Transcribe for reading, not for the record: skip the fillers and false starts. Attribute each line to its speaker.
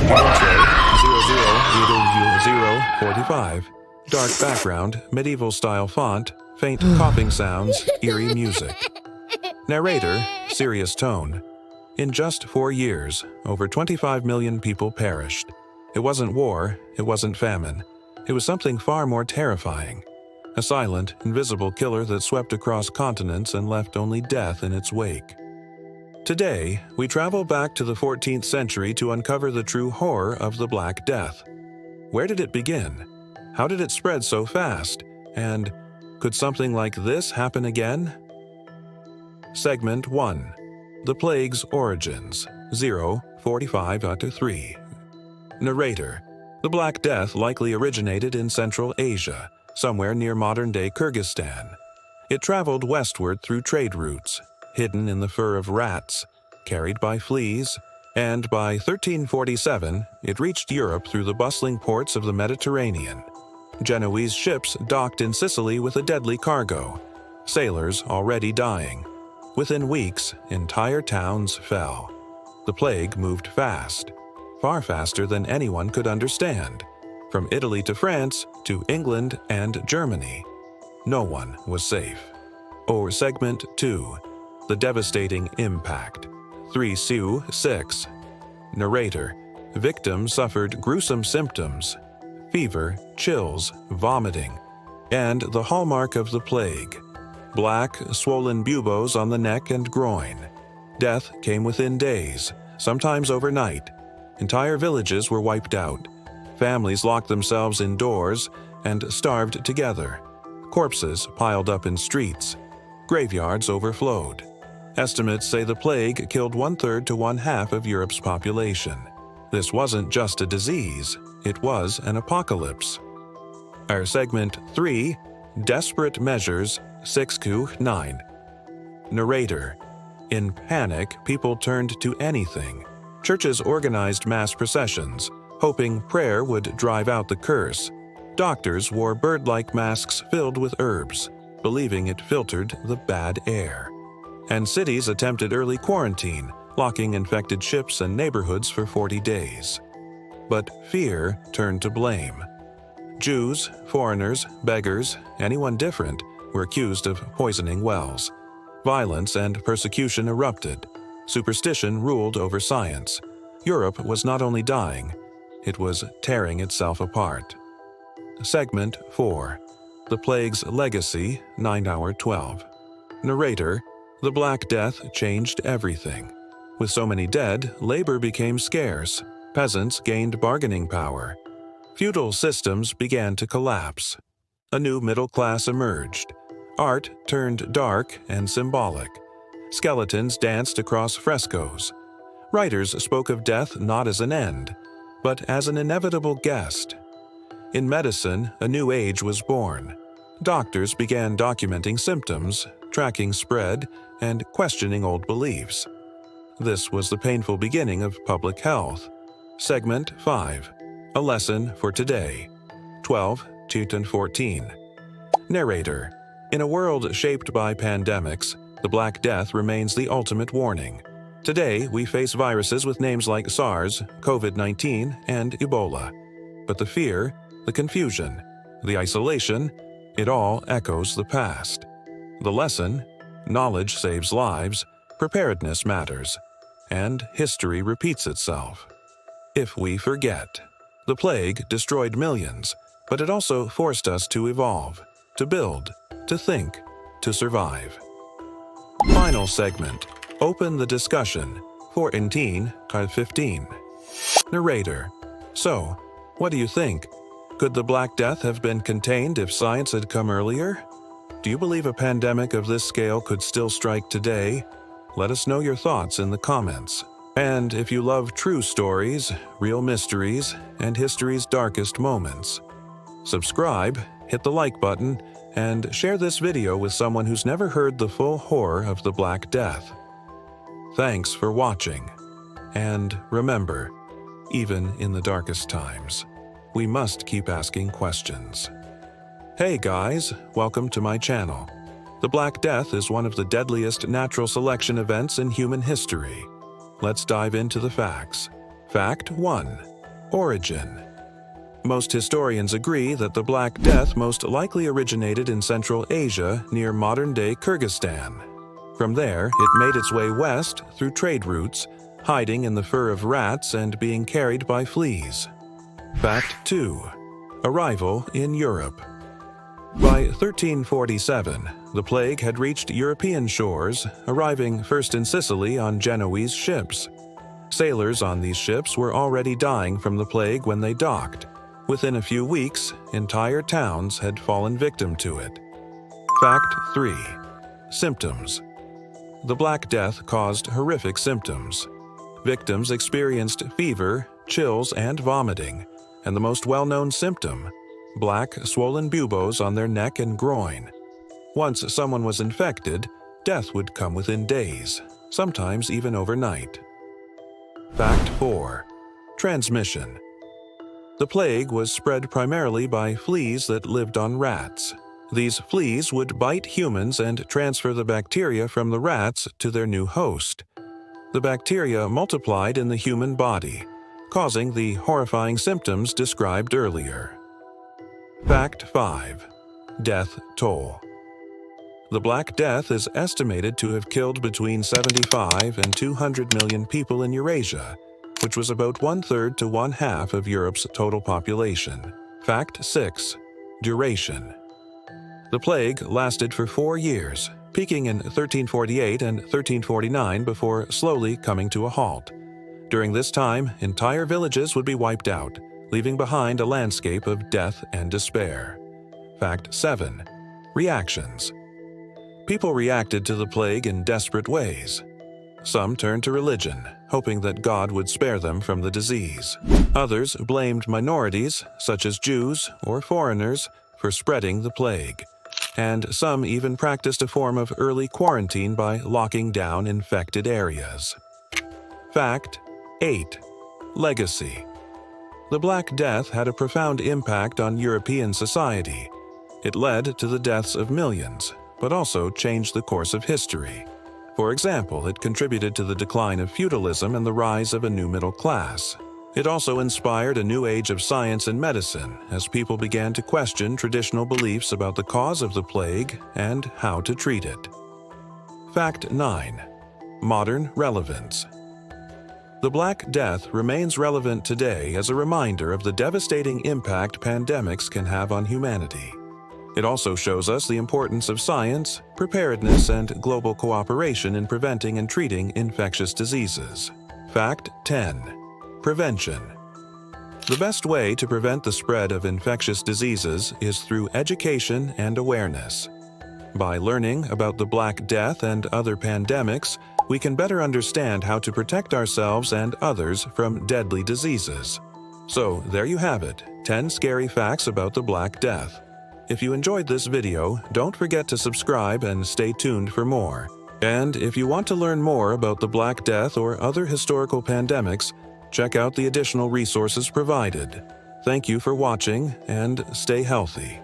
Speaker 1: Intro 000045. Dark background, medieval style font, faint coughing sounds, eerie music. Narrator, serious tone. In just 4 years, over 25 million people perished. It wasn't war, it wasn't famine. It was something far more terrifying. A silent, invisible killer that swept across continents and left only death in its wake. Today, we travel back to the 14th century to uncover the true horror of the Black Death. Where did it begin? How did it spread so fast? And could something like this happen again? Segment 1. The Plague's Origins, 0:45-3. Narrator. The Black Death likely originated in Central Asia, somewhere near modern-day Kyrgyzstan. It traveled westward through trade routes, hidden in the fur of rats, carried by fleas, and by 1347, it reached Europe through the bustling ports of the Mediterranean. Genoese ships docked in Sicily with a deadly cargo, sailors already dying. Within weeks, entire towns fell. The plague moved fast, far faster than anyone could understand. From Italy to France to England and Germany, no one was safe. Or Segment 2. The Devastating Impact, 3:6. Narrator. Victim suffered gruesome symptoms, fever, chills, vomiting, and the hallmark of the plague, black, swollen buboes on the neck and groin. Death came within days, sometimes overnight. Entire villages were wiped out. Families locked themselves indoors and starved together. Corpses piled up in streets. Graveyards overflowed. Estimates say the plague killed 1/3 to 1/2 of Europe's population. This wasn't just a disease, it was an apocalypse. Our Segment 3, Desperate Measures, 6-9. Narrator. In panic, people turned to anything. Churches organized mass processions, hoping prayer would drive out the curse. Doctors wore bird-like masks filled with herbs, believing it filtered the bad air. And cities attempted early quarantine, locking infected ships and neighborhoods for 40 days. But fear turned to blame. Jews, foreigners, beggars, anyone different were accused of poisoning wells. Violence and persecution erupted. Superstition ruled over science. Europe was not only dying, it was tearing itself apart. Segment 4. The Plague's Legacy, 9:12. Narrator. The Black Death changed everything. With so many dead, labor became scarce. Peasants gained bargaining power. Feudal systems began to collapse. A new middle class emerged. Art turned dark and symbolic. Skeletons danced across frescoes. Writers spoke of death not as an end, but as an inevitable guest. In medicine, a new age was born. Doctors began documenting symptoms, tracking spread, and questioning old beliefs. This was the painful beginning of public health. Segment 5. A Lesson for Today, 12-14. Narrator. In a world shaped by pandemics, the Black Death remains the ultimate warning. Today, we face viruses with names like SARS, COVID-19, and Ebola. But the fear, the confusion, the isolation, it all echoes the past. The lesson? Knowledge saves lives, preparedness matters, and history repeats itself. If we forget. The plague destroyed millions, but it also forced us to evolve, to build, to think, to survive. Final segment. Open the discussion. 14-15. Narrator. So, what do you think? Could the Black Death have been contained if science had come earlier? Do you believe a pandemic of this scale could still strike today? Let us know your thoughts in the comments. And if you love true stories, real mysteries, and history's darkest moments, subscribe, hit the like button, and share this video with someone who's never heard the full horror of the Black Death. Thanks for watching. And remember, even in the darkest times, we must keep asking questions. Hey guys, welcome to my channel. The Black Death is one of the deadliest natural selection events in human history. Let's dive into the facts. Fact 1. Origin. Most historians agree that the Black Death most likely originated in Central Asia near modern-day Kyrgyzstan. From there, it made its way west through trade routes, hiding in the fur of rats and being carried by fleas. Fact 2. Arrival in Europe. By 1347, the plague had reached European shores, arriving first in Sicily on Genoese ships. Sailors on these ships were already dying from the plague when they docked. Within a few weeks, entire towns had fallen victim to it. Fact 3. Symptoms. The Black Death caused horrific symptoms. Victims experienced fever, chills, and vomiting, and the most well-known symptom, black, swollen buboes on their neck and groin. Once someone was infected, death would come within days, sometimes even overnight. Fact 4. Transmission. The plague was spread primarily by fleas that lived on rats. These fleas would bite humans and transfer the bacteria from the rats to their new host. The bacteria multiplied in the human body, causing the horrifying symptoms described earlier. Fact 5. Death toll. The Black Death is estimated to have killed between 75 and 200 million people in Eurasia, which was about 1/3 to 1/2 of Europe's total population. Fact 6. Duration. The plague lasted for 4 years, peaking in 1348 and 1349 before slowly coming to a halt. During this time, entire villages would be wiped out, leaving behind a landscape of death and despair. Fact 7. Reactions. People reacted to the plague in desperate ways. Some turned to religion, hoping that God would spare them from the disease. Others blamed minorities, such as Jews or foreigners, for spreading the plague. And some even practiced a form of early quarantine by locking down infected areas. Fact 8. Legacy. The Black Death had a profound impact on European society. It led to the deaths of millions, but also changed the course of history. For example, it contributed to the decline of feudalism and the rise of a new middle class. It also inspired a new age of science and medicine as people began to question traditional beliefs about the cause of the plague and how to treat it. Fact 9. Modern relevance. The Black Death remains relevant today as a reminder of the devastating impact pandemics can have on humanity. It also shows us the importance of science, preparedness, and global cooperation in preventing and treating infectious diseases. Fact 10. Prevention. The best way to prevent the spread of infectious diseases is through education and awareness. By learning about the Black Death and other pandemics, we can better understand how to protect ourselves and others from deadly diseases. So, there you have it, 10 scary facts about the Black Death. If you enjoyed this video, don't forget to subscribe and stay tuned for more. And if you want to learn more about the Black Death or other historical pandemics, check out the additional resources provided. Thank you for watching, and stay healthy.